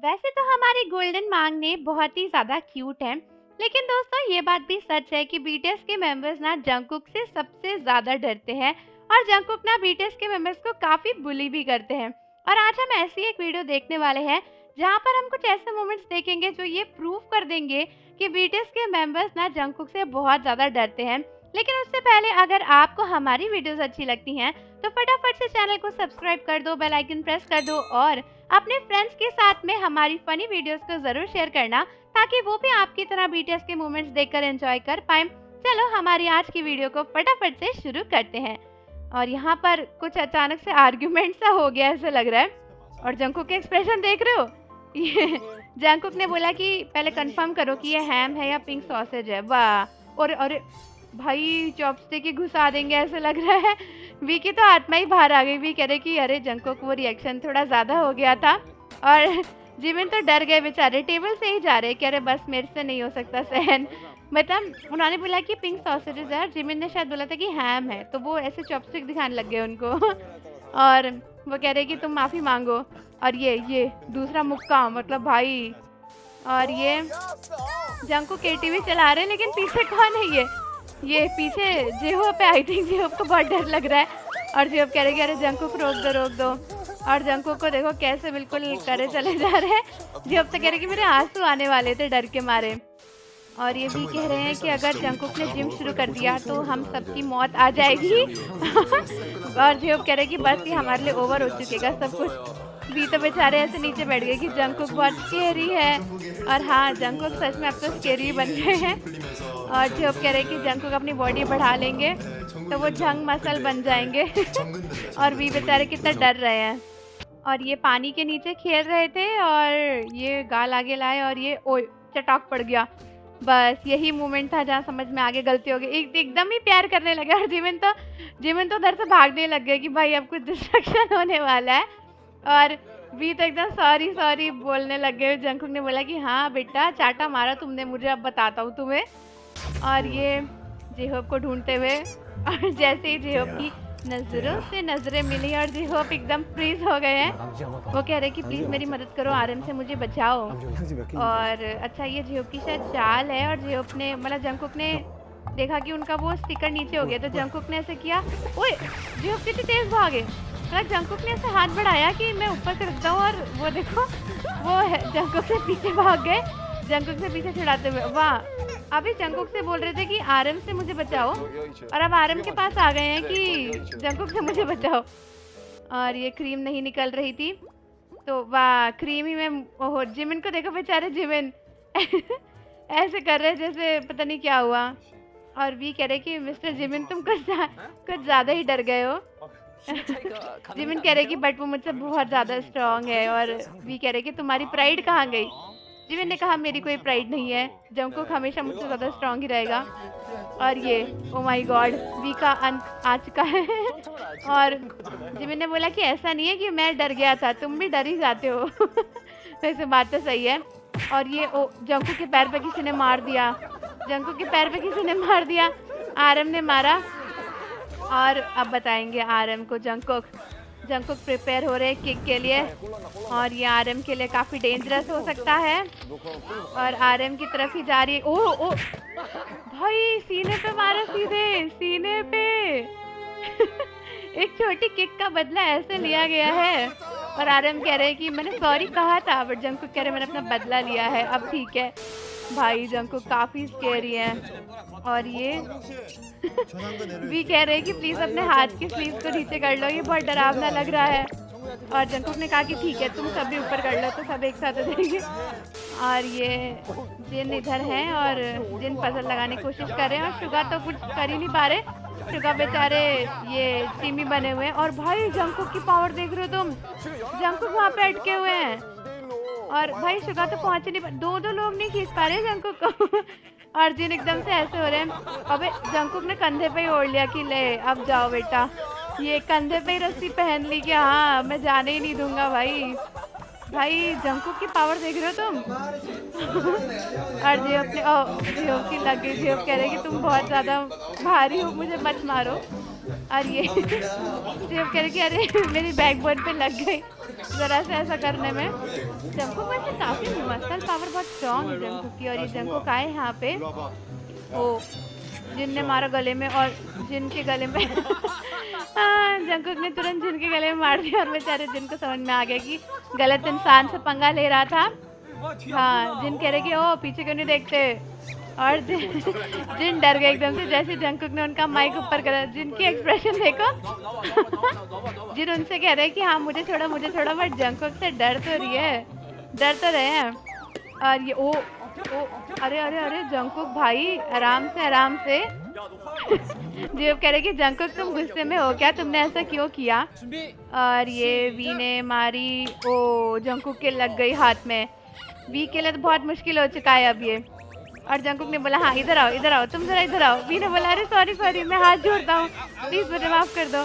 वैसे तो हमारी गोल्डन मांगने बहुत ही ज्यादा क्यूट है, लेकिन दोस्तों ये बात भी सच है कि बीटीएस के मेंबर्स ना जंगकुक से सबसे ज्यादा डरते हैं। और जंगकुक ना बीटीएस के मेंबर्स को काफी बुली भी करते हैं। और आज हम ऐसी एक वीडियो देखने वाले हैं जहां पर हम कुछ ऐसे मोमेंट्स देखेंगे जो ये प्रूव कर देंगे कि बीटीएस के मेंबर्स ना जंगकुक से बहुत ज्यादा डरते हैं। लेकिन उससे पहले अगर आपको हमारी वीडियोस अच्छी लगती हैं तो फटाफट से चैनल को सब्सक्राइब कर दो, बेल आइकन प्रेस कर दो और अपने फ्रेंड्स के साथ में हमारी फनी वीडियोस को जरूर शेयर करना, ताकि वो भी आपकी तरह बीटीएस के मोमेंट्स देखकर एंजॉय कर पाए। चलो हमारी आज की वीडियो को फटाफट से शुरू करते हैं। और यहाँ पर कुछ अचानक से आर्ग्यूमेंट सा हो गया ऐसा लग रहा है। और जंकुक के एक्सप्रेशन देख रहे हो? ये जंकुक ने बोला कि पहले कंफर्म करो कि ये हैम है या पिंक सॉसेज है। वाह! और अरे भाई चॉपस्टिक ही घुसा देंगे ऐसा लग रहा है। वी की तो आत्मा ही बाहर आ गई। वी कह रहे कि अरे जंकुक वो रिएक्शन थोड़ा ज्यादा हो गया था। और जिमिन तो डर गए बेचारे, टेबल से ही जा रहे कि अरे बस मेरे से नहीं हो सकता सहन। मतलब उन्होंने बोला कि पिंक सॉसेजेस है और जिमिन ने शायद बोला था कि हैम है, तो वो ऐसे चॉपस्टिक दिखाने लग गए उनको। और वो कह रहे कि तुम माफी मांगो। और ये दूसरा मुक्का मतलब भाई। और ये जंकुक केटीवी चला रहे हैं, लेकिन पीछे कौन है ये पीछे जेहोप पे। आई थिंक जेहोप को बहुत डर लग रहा है। और जेहोप कह रहे कि अरे जंकुक रोक दो। और जंकुक को देखो कैसे बिल्कुल करे चले जा रहे हैं। जेहोप तो कह रहे कि मेरे आंसू आने वाले थे डर के मारे। और ये भी कह रहे हैं कि अगर जंकुक ने जिम शुरू कर दिया तो हम सबकी मौत आ जाएगी। और जेहोप कह रहे कि बस ये हमारे लिए ओवर हो चुकेगा सब कुछ। भी तो बेचारे ऐसे नीचे बैठ गए कि जंकुक बहुत स्केरी है। और हाँ, जंकुक सच में अब तो स्केरी बन गए हैं। और जेहोप कह रहे कि जंकुक अपनी बॉडी बढ़ा लेंगे तो वो जंग मसल बन जाएंगे। और भी बेचारे कितना डर रहे हैं। और ये पानी के नीचे खेल रहे थे और ये गाल आगे लाए और ये ओए चटाक पड़ गया। बस यही मोमेंट था जहाँ समझ में आगे गलती हो गई। एकदम ही प्यार करने लगा। और जिमिन तो उधर से भागने लग गए कि भाई अब कुछ डिस्ट्रक्शन होने वाला है। और भी तो एकदम सॉरी बोलने लग गए। जंकुक ने बोला कि हाँ बेटा चाटा मारा तुमने मुझे, अब बताता हूँ तुम्हें। और ये जेहोप को ढूंढते हुए, और जैसे ही जेहोप की नजरों से नजरें मिली और जेहोप एकदम फ्रीज हो गए हैं। वो कह रहे कि प्लीज मेरी मदद करो, आरएम से मुझे बचाओ। और अच्छा ये जेहोप की शायद चाल है। और जेहोप ने मतलब जंकुक ने देखा कि उनका वो स्टिकर नीचे हो गया, तो जंकुक ने ऐसे किया। ओए जेहोप कितनी तेज भागे। मतलब जंकुक ने ऐसे हाथ बढ़ाया कि मैं ऊपर कर सकता हूँ। और वो देखो वो जंकुक से पीछे भाग गए, जंकुक से पीछे छुड़ाते हुए। वाह! अभी जंकुक से बोल रहे थे कि आरएम से मुझे बचाओ, और अब आरएम के पास आ गए हैं कि जंकुक से मुझे बचाओ। और ये क्रीम नहीं निकल रही थी, तो वाह क्रीम ही में। ओहो जिमिन को देखो बेचारे, जिमिन ऐसे कर रहे जैसे पता नहीं क्या हुआ। और वी कह रहे कि मिस्टर जिमिन तुम कुछ ज्यादा ही डर गए हो। जिमिन कह रहे कि बट वो मुझसे बहुत ज्यादा स्ट्रांग है। और वी कह रहे कि तुम्हारी प्राइड कहाँ गई। जिमिन ने कहा मेरी कोई प्राइड नहीं है, जंकुक हमेशा मुझसे ज्यादा स्ट्रांग ही रहेगा। और ये ओ माय गॉड, वी का अंत आ चुका है। और जिमिन ने बोला कि ऐसा नहीं है कि मैं डर गया था, तुम भी डर ही जाते हो। वैसे बात तो सही है। और ये ओ जंकुक के पैर पे किसी ने मार दिया, जंकुक के पैर पे किसी ने मार दिया। आरएम ने मारा। और अब बताएंगे आरएम को जंकुक प्रिपेयर हो रहे हैं किक के लिए। और ये आरएम के लिए काफी डेंजरस हो सकता है। और आरएम की तरफ ही जा रही है। ओ भाई सीने पे मारा, सीधे सीने पे। एक छोटी किक का बदला ऐसे लिया गया है। और आरएम कह रहे हैं कि मैंने सॉरी कहा था, बट जंकुक कह रहे मैंने अपना बदला लिया है, अब ठीक है। भाई जंकुक काफी स्केरी है। और ये भी कह रहे हैं कि प्लीज अपने हाथ की स्लीव को नीचे कर लो, ये बहुत डरावना लग रहा है। और जंकुक ने कहा कि ठीक है तुम सब भी ऊपर कर लो, तो सब एक साथ हो जाएंगे। और ये जिन इधर हैं और जिन पजल लगाने की कोशिश कर रहे हैं। और शुगा तो कुछ कर ही नहीं पा रहे, शुगा बेचारे ये टीमी बने हुए हैं। और भाई जंकुक की पावर देख रहे हो तुम, जंकुक वहाँ पे अटके हुए हैं। और भाई शुगा तो पहुंच नहीं, दो लोग नहीं खींच पा रहे जंकुक को। और जिन एकदम से ऐसे हो रहे हैं। अबे जंकुक ने कंधे पे ही ओढ़ लिया कि ले अब जाओ बेटा, ये कंधे पे ही रस्सी पहन ली कि हाँ मैं जाने ही नहीं दूंगा। भाई जंकुक की पावर देख रहे हो तुम। और जेहोप की लग गई। जेहोप कह रहे कि तुम बहुत ज्यादा भारी हो, मुझे मत मारो। और ये जब कह रही कि अरे मेरी बैकबोन पे लग गई जरा से ऐसा करने में। जंकुक वैसे काफी मसल पावर बहुत स्ट्रॉन्ग है जंकुक की। और ये जंकुक आए यहाँ पे, ओ जिन ने मारा गले में, और जिन के गले में जंकुक ने तुरंत जिन के गले में मार दिया। और बेचारे जिन को समझ में आ गया कि गलत इंसान से पंगा ले रहा था। हाँ, जिन कह रहे कि ओ पीछे क्यों नहीं देखते। और जिन डर गए एकदम से जैसे जंकुक ने उनका माइक ऊपर करा। जिनकी एक्सप्रेशन देखो जिन उनसे कह रहे हैं कि हाँ मुझे छोड़ो मुझे छोड़ो, बट जंकुक से डर तो रही है, डर तो रहे हैं। और ये ओ अरे अरे अरे जंकुक भाई आराम से जी कह रहे कि जंकुक तुम गुस्से में हो क्या, तुमने ऐसा क्यों किया। और ये वी ने मारी, ओ जंकुक के लग गई हाथ में। वी के लिए तो बहुत मुश्किल हो चुका है अब ये। और जंकुक ने बोला हाँ इधर आओ तुम जरा इधर आओ। वी ने बोला अरे सॉरी मैं हाथ जोड़ता हूँ, प्लीज मुझे माफ कर दो।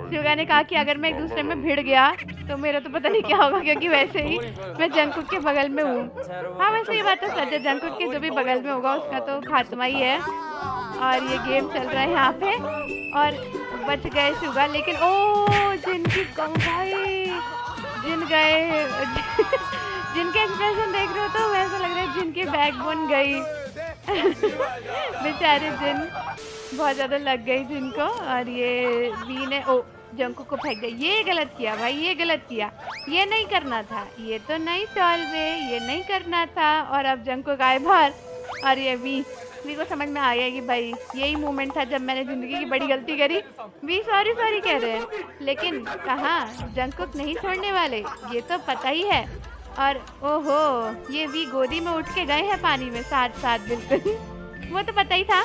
शुगा ने कहा कि अगर मैं एक दूसरे में भिड़ गया तो मेरा तो पता नहीं क्या होगा, क्योंकि वैसे ही मैं जंकुक के बगल में हूँ। हाँ वैसे ये बात तो सच है, जंकुक के जो भी बगल में होगा उसका तो खात्मा ही है। और ये गेम चल रहा है यहाँ पे, और बच गए शुगा। लेकिन ओ जिनकी कम भाई जिन गए जिनके एक्सप्रेशन देख रहे हो तो वैसा लग रहा है जिनकी बैकबोन गई बेचारे जिन बहुत ज़्यादा लग गई जिनको। और ये वी ने ओ जंकुक को फेंक दिया। ये गलत किया भाई, ये गलत किया, ये नहीं करना था, ये तो नहीं सॉल्व है, ये नहीं करना था। और अब जंकुक आए बाहर। और ये वी को समझ में आ गया कि भाई यही मोमेंट था जब मैंने ज़िंदगी की बड़ी गलती करी। वी सॉरी कह रहे हैं, लेकिन कहाँ जंकुक नहीं छोड़ने वाले, ये तो पता ही है। और ओहो ये वी गोदी में उठ के गए हैं पानी में साथ बिल्कुल वो तो पता ही था।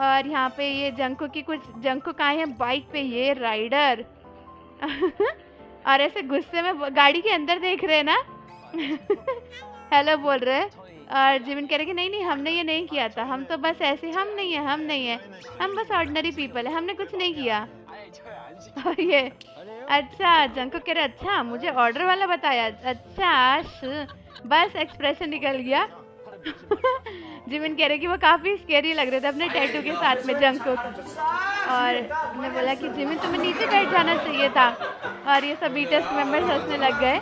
और यहाँ पे ये जंकुक आए हैं बाइक पे, ये राइडर और ऐसे गुस्से में गाड़ी के अंदर देख रहे हैं ना हेलो बोल रहे हैं। और जिमिन कह रहे कि नहीं हमने ये नहीं किया था, हम तो बस ऐसे, हम नहीं है हम बस ऑर्डिनरी पीपल है, हमने कुछ नहीं किया। और ये अच्छा जंकुक कह रहे अच्छा मुझे ऑर्डर वाला बताया, अच्छा बस एक्सप्रेशन निकल गया जिमिन कह रहे कि वो काफ़ी स्केरी लग रहे थे अपने टैटू के साथ में जंकुक। और उसने बोला कि जिमिन तुम्हें नीचे बैठ जाना चाहिए था। और ये सभी टेस्ट मेंबर्स हंसने लग गए।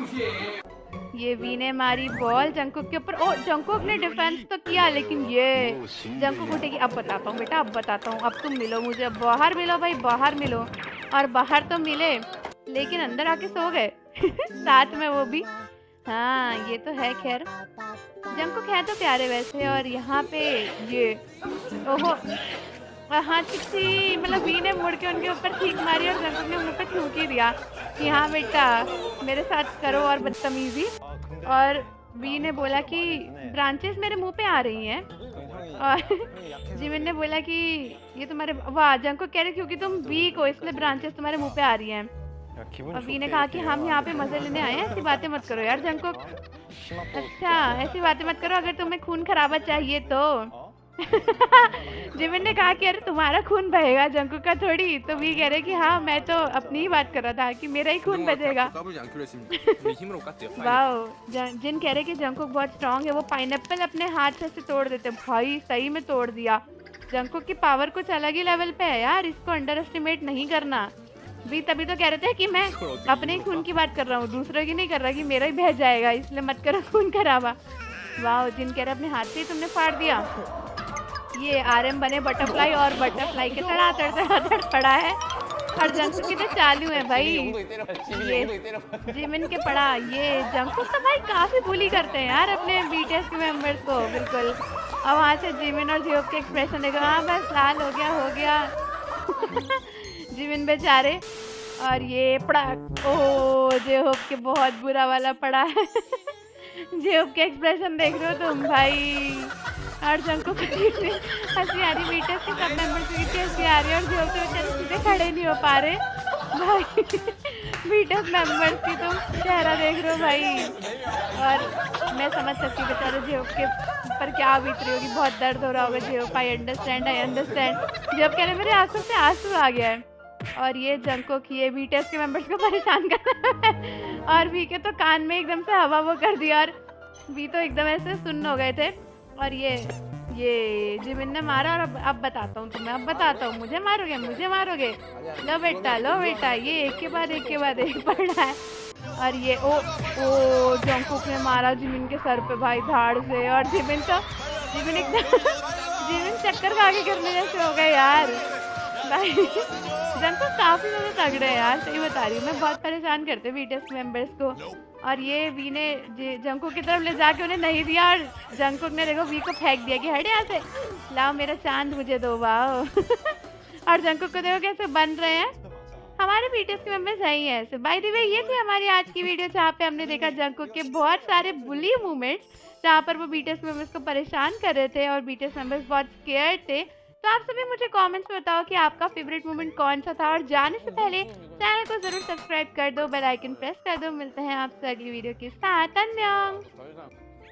ये वी ने मारी बॉल जंकुक के ऊपर। ओ जंकुक ने डिफेंस तो किया, लेकिन ये जंकुक उठेगी। अब बताता हूँ बेटा, अब बताता हूँ, अब तुम मिलो मुझे, बाहर मिलो भाई, बाहर मिलो। और बाहर तो मिले लेकिन अंदर आके सो गए साथ में वो भी। हाँ ये तो है, खैर जंकुक है तो प्यारे वैसे। और यहाँ पे ये ओहो हाँ चिट्ठी, मतलब वी ने मुड़ के उनके ऊपर छींक मारी और जंकुक ने मुँह पे थूक ही दिया कि हाँ बेटा मेरे साथ करो और बदतमीजी। और वी ने बोला कि ब्रांचेस मेरे मुंह पे आ रही हैं। और जिमिन ने बोला कि ये तुम्हारे, वाह जंकुक कह रहे क्योंकि तुम वीक हो इसलिए ब्रांचेस तुम्हारे मुंह पे आ रही हैं। और वी ने कहा कि हम यहाँ पे मजे लेने आए हैं, ऐसी बातें मत करो यार जंकुक। अच्छा ऐसी बातें मत करो, अगर तुम्हें खून खराबा चाहिए तो जिमिन ने कहा कि अरे तुम्हारा खून बहेगा जंकुक का थोड़ी। तो वी कह रहे कि हाँ मैं तो अपनी ही बात कर रहा था कि मेरा ही खून बजेगा। वाओ जिन कह रहे कि जंकुक बहुत स्ट्रांग है, वो पाइनएप्पल अपने हाथ से तोड़ देते। भाई सही में तोड़ दिया। जंकुक की पावर कुछ अलग ही लेवल पे है यार, इसको अंडर एस्टिमेट नहीं करना। भी तभी तो कह रहे थे कि मैं अपने ही खून की बात कर रहा हूँ, दूसरों की नहीं कर रहा कि मेरा ही बह जाएगा, इसलिए मत करो खून खराबा। वाह जिन कह रहे अपने हाथ से ही तुमने फाड़ दिया। ये आरएम बने बटरफ्लाई, और बटरफ्लाई के तड़ातड़ पड़ा है। और जंकुक की तो चालू है भाई, ये जिमिन के पड़ा। ये जंकुक तो भाई काफी बुली करते हैं यार अपने बीटीएस के मेंबर्स को बिल्कुल। और वहाँ से जिमिन और जियोप के एक्सप्रेशन देखो, हाँ बस लाल हो गया जिमिन बेचारे। और ये पड़ा, ओह जियोप के बहुत बुरा वाला पड़ा है जियोप के एक्सप्रेशन देख रहे हो तुम भाई। और जंकुक हंसी आ रही, बीटीएस के सब मेंबर्स की हंसी आ रही है, और जियोप के बेचारे सीधे खड़े नहीं हो पा रहे भाई बीटीएस मेंबर्स की तुम चेहरा देख रहे हो भाई। और मैं समझ सकती हूँ बेचारे जियोप के ऊपर क्या बीत रही होगी, बहुत दर्द हो रहा होगा जियोप। आई अंडरस्टैंड जियोप कह रहे मेरे आंखों से आंसू आ गया है। और ये जंकुक ये बीटीएस के मेंबर्स को परेशान कर रहा है। और वी के तो कान में एकदम से हवा वो कर दिया, और वी तो एकदम ऐसे सुन्न हो गए थे। और ये ये जिमिन ने मारा और अब बताता हूँ तुम्हें, अब बताता हूँ। मुझे मारोगे, मुझे मारोगे। लो बेटा, ये एक के बाद एक पड़ रहा है। और ये ओ ओ जंगकुक ने मारा जिमिन के सर पे भाई धाड़ से, और जिमिन एकदम जिमिन चक्कर खा के गिरने जैसे हो गए यार भाई। जंगकुक काफी ज्यादा तगड़े हैं यार, सही बता रही हूँ मैं। बहुत परेशान करते बीटीएस मेंबर्स को। और ये वी ने जंगकुक की तरफ ले जाके उन्हें नहीं दिया, और जंगकुक ने देखो वी को फेंक दिया कि हट यहाँ से, लाओ मेरा चांद मुझे दो वाओ। और जंगकुक को देखो कैसे बन रहे हैं। हमारे बीटीएस के मेंबर्स है ही ऐसे। बाय द वे ये थी हमारी आज की वीडियो, जहाँ पे हमने देखा जंगकुक के बहुत सारे बुली मूवमेंट्स, जहाँ पर वो बीटीएस मेंबर्स को परेशान कर रहे थे और बीटीएस मेंबर्स बहुत स्केयर्ड थे। तो आप सभी मुझे कमेंट्स में बताओ कि आपका फेवरेट मोमेंट कौन सा था। और जाने से पहले चैनल को जरूर सब्सक्राइब कर दो, बेल आइकन प्रेस कर दो। मिलते हैं आपसे अगली वीडियो के साथ। अन्यं।